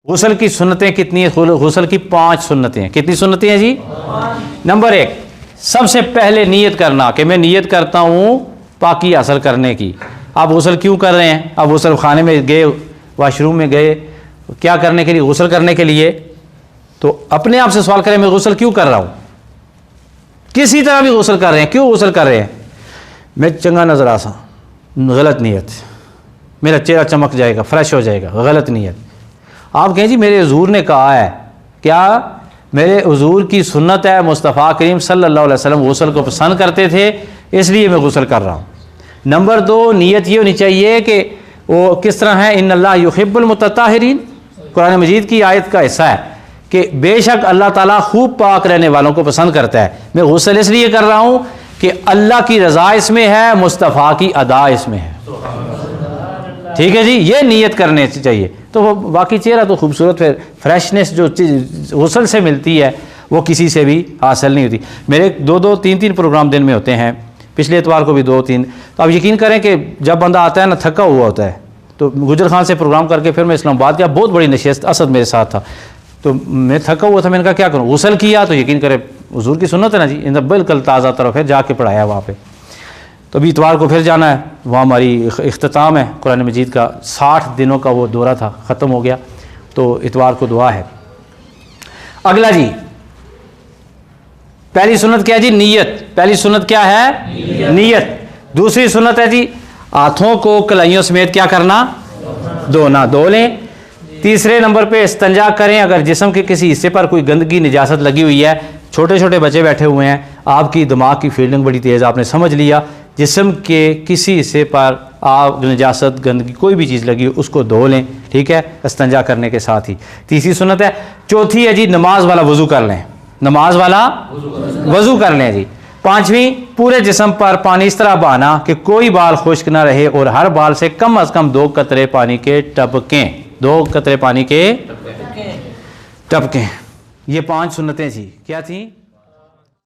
गुस्ल की सुन्नतें कितनी है? गुस्ल की 5 सुन्नतें हैं। कितनी सुन्नतें हैं जी? नंबर 1, सबसे पहले नियत करना कि मैं नियत करता हूँ पाकी हासिल करने की। आप गुस्ल क्यों कर रहे हैं? आप गुस्ल खाने में गए, वाशरूम में गए, क्या करने के लिए? गुस्ल करने के लिए। तो अपने आप से सवाल करें, मैं गुस्ल क्यों कर रहा हूँ? किसी तरह भी गुस्ल कर रहे हैं, क्यों गुस्ल कर रहे हैं? मैं चंगा नजर आ सा, गलत नीयत, मेरा चेहरा चमक जाएगा, फ्रेश हो जाएगा, गलत नीयत। आप कहें जी मेरे हुजूर ने कहा है, क्या? मेरे हुजूर की सुन्नत है, मुस्तफ़ा करीम सल्लल्लाहु अलैहि वसल्लम गुस्ल को पसंद करते थे, इसलिए मैं गुस्ल कर रहा हूँ। नंबर 2, नीयत ये होनी चाहिए कि वो किस तरह है, इन्नल्लाह युहिब्बुल मुतत्ताहिरीन, कुरान मजीद की आयत का हिस्सा है कि बेशक अल्लाह ताला खूब पाक रहने वालों को पसंद करता है। मैं गुस्ल इसलिए कर रहा हूँ कि अल्लाह की रज़ा इसमें है, मुस्तफ़ा की अदा इसमें है। ठीक है जी, ये नीयत करने चाहिए। तो वो बाकी चेहरा तो खूबसूरत, फिर फ्रेशनेस जो गुस्ल से मिलती है वो किसी से भी हासिल नहीं होती। मेरे 2-2, 3-3 प्रोग्राम दिन में होते हैं, पिछले इतवार को भी 2-3। तो आप यकीन करें कि जब बंदा आता है ना थका हुआ होता है, तो गुजर खान से प्रोग्राम करके फिर मैं इस्लामाबाद गया, बहुत बड़ी नशिस्त, असद मेरे साथ था, तो मैं थका हुआ था, मैंने कहा क्या करूँ? गुस्ल किया, तो यकीन करें हुजूर की सुन्नत है ना जी, इन बिल्कुल ताज़ा तरफ है, जाके पढ़ाया वहाँ पे। तो अभी इतवार को फिर जाना है, वहाँ हमारी इख्तिताम है कुरान मजीद का, 60 दिनों का वो दौरा था, ख़त्म हो गया, तो इतवार को दुआ है। अगला जी, पहली सुन्नत क्या है जी? नीयत। पहली सुन्नत क्या है? नीयत। दूसरी सुन्नत है जी, हाथों को कलाइयों समेत क्या करना? धोना, धो लें। तीसरे नंबर पे इस्तंजा करें अगर जिस्म के किसी हिस्से पर कोई गंदगी निजासत लगी हुई है। छोटे छोटे बच्चे बैठे हुए हैं, आपकी दिमाग की फील्डिंग बड़ी तेज़, आपने समझ लिया जिस्म के किसी हिस्से पर आप निजासत, गंदगी, कोई भी चीज़ लगी हो उसको धो लें, ठीक है, इस्तंजा करने के साथ ही। तीसरी सुन्नत है। चौथी है जी, नमाज वाला वज़ू कर लें, नमाज वाला वज़ू कर लें जी। पांचवी, पूरे जिस्म पर पानी इस तरह बहाना कि कोई बाल खुश्क ना रहे और हर बाल से कम अज़ कम 2 कतरे पानी के टपकें, 2 कतरे पानी के टपकें। ये 5 सुन्नतें थी। क्या थी?